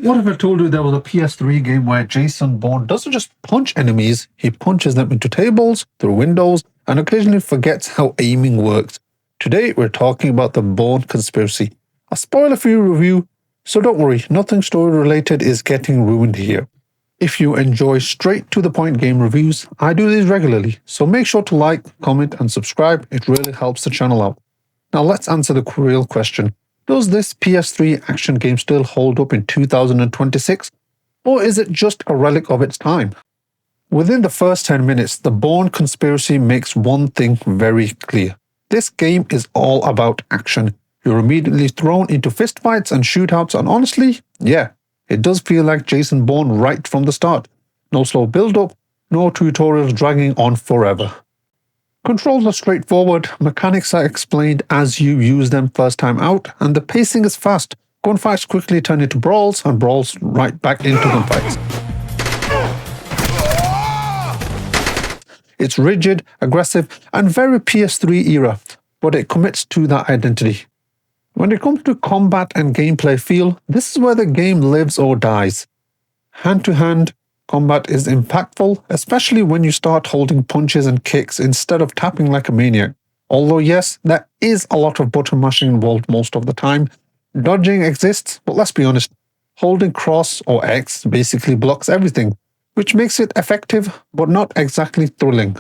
What if I told you there was a PS3 game where Jason Bourne doesn't just punch enemies, he punches them into tables, through windows, and occasionally forgets how aiming works? Today, we're talking about the Bourne Conspiracy, a spoiler-free review, so don't worry, nothing story-related is getting ruined here. If you enjoy straight-to-the-point game reviews, I do these regularly, so make sure to like, comment, and subscribe. It really helps the channel out. Now let's answer the real question. Does this PS3 action game still hold up in 2026? Or is it just a relic of its time? Within the first 10 minutes, the Bourne Conspiracy makes one thing very clear. This game is all about action. You're immediately thrown into fistfights and shootouts, and honestly, yeah, it does feel like Jason Bourne right from the start. No slow build-up, no tutorials dragging on forever. Controls are straightforward, mechanics are explained as you use them first time out, and the pacing is fast. Gunfights quickly turn into brawls, and brawls right back into gunfights. It's rigid, aggressive, and very PS3 era, but it commits to that identity. When it comes to combat and gameplay feel, this is where the game lives or dies. Hand-to-hand combat is impactful, especially when you start holding punches and kicks instead of tapping like a maniac. Although yes, there is a lot of button mashing involved most of the time. Dodging exists, but let's be honest, holding cross or X basically blocks everything, which makes it effective but not exactly thrilling.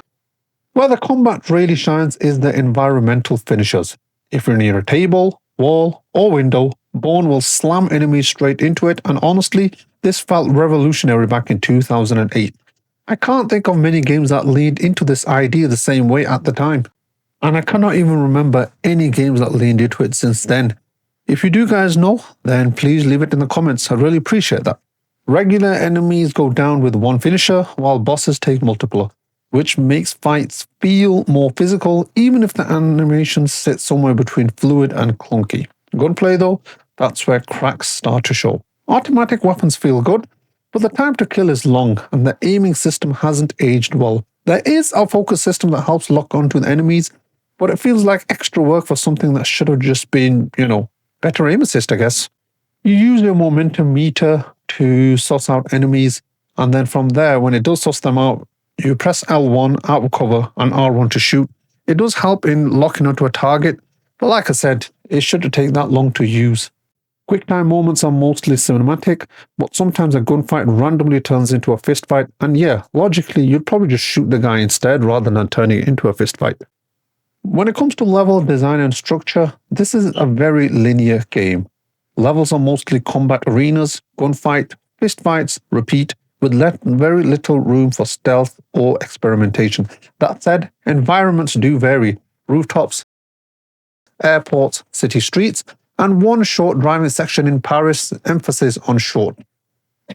Where the combat really shines is the environmental finishers. If you're near a table, wall, or window, Bourne will slam enemies straight into it, and honestly, this felt revolutionary back in 2008. I can't think of many games that leaned into this idea the same way at the time. And I cannot even remember any games that leaned into it since then. If you do guys know, then please leave it in the comments. I really appreciate that. Regular enemies go down with one finisher, while bosses take multiple, which makes fights feel more physical, even if the animations sit somewhere between fluid and clunky. Gunplay though, that's where cracks start to show. Automatic weapons feel good, but the time to kill is long, and the aiming system hasn't aged well. There is a focus system that helps lock onto the enemies, but it feels like extra work for something that should have just been, better aim assist, I guess. You use your momentum meter to suss out enemies, and then from there, when it does suss them out, you press L1 out of cover and R1 to shoot. It does help in locking onto a target, but like I said, it shouldn't take that long to use. Quick-time moments are mostly cinematic, but sometimes a gunfight randomly turns into a fistfight, and yeah, logically, you'd probably just shoot the guy instead rather than turning it into a fistfight. When it comes to level design and structure, this is a very linear game. Levels are mostly combat arenas, gunfight, fistfights, repeat, with very little room for stealth or experimentation. That said, environments do vary. Rooftops, airports, city streets, and one short driving section in Paris, emphasis on short.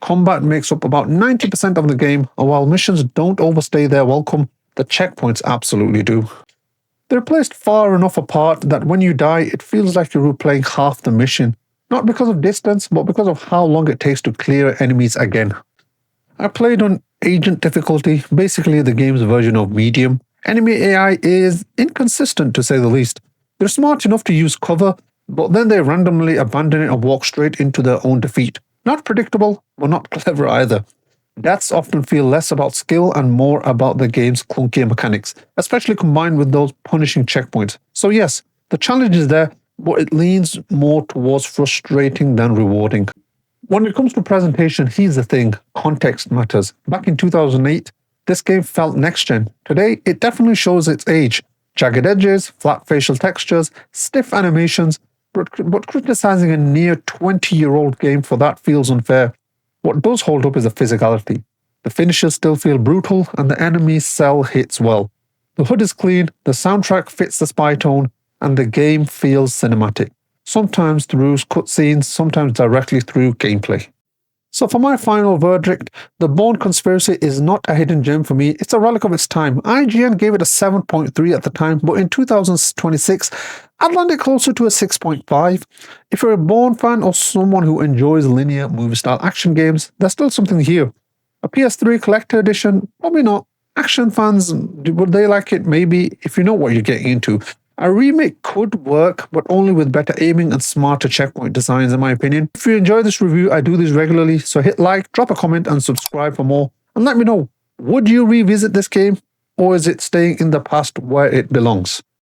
Combat makes up about 90% of the game, and while missions don't overstay their welcome, the checkpoints absolutely do. They're placed far enough apart that when you die, it feels like you're replaying half the mission, not because of distance, but because of how long it takes to clear enemies again. I played on Agent difficulty, basically the game's version of medium. Enemy AI is inconsistent to say the least. They're smart enough to use cover, but then they randomly abandon it and walk straight into their own defeat. Not predictable, but not clever either. Deaths often feel less about skill and more about the game's clunky mechanics, especially combined with those punishing checkpoints. So yes, the challenge is there, but it leans more towards frustrating than rewarding. When it comes to presentation, here's the thing, context matters. Back in 2008, this game felt next-gen. Today, it definitely shows its age. Jagged edges, flat facial textures, stiff animations, but criticizing a near 20-year-old game for that feels unfair. What does hold up is the physicality. The finishes still feel brutal, and the enemies sell hits well. The HUD is clean, the soundtrack fits the spy tone, and the game feels cinematic. Sometimes through cutscenes, sometimes directly through gameplay. So for my final verdict, the Bourne Conspiracy is not a hidden gem for me, it's a relic of its time. IGN gave it a 7.3 at the time, but in 2026, I'd land it closer to a 6.5. If you're a Bourne fan or someone who enjoys linear movie-style action games, there's still something here. A PS3 collector edition? Probably not. Action fans, would they like it? Maybe, if you know what you're getting into. A remake could work, but only with better aiming and smarter checkpoint designs, in my opinion. If you enjoy this review, I do these regularly, so hit like, drop a comment, and subscribe for more. And let me know, would you revisit this game, or is it staying in the past where it belongs?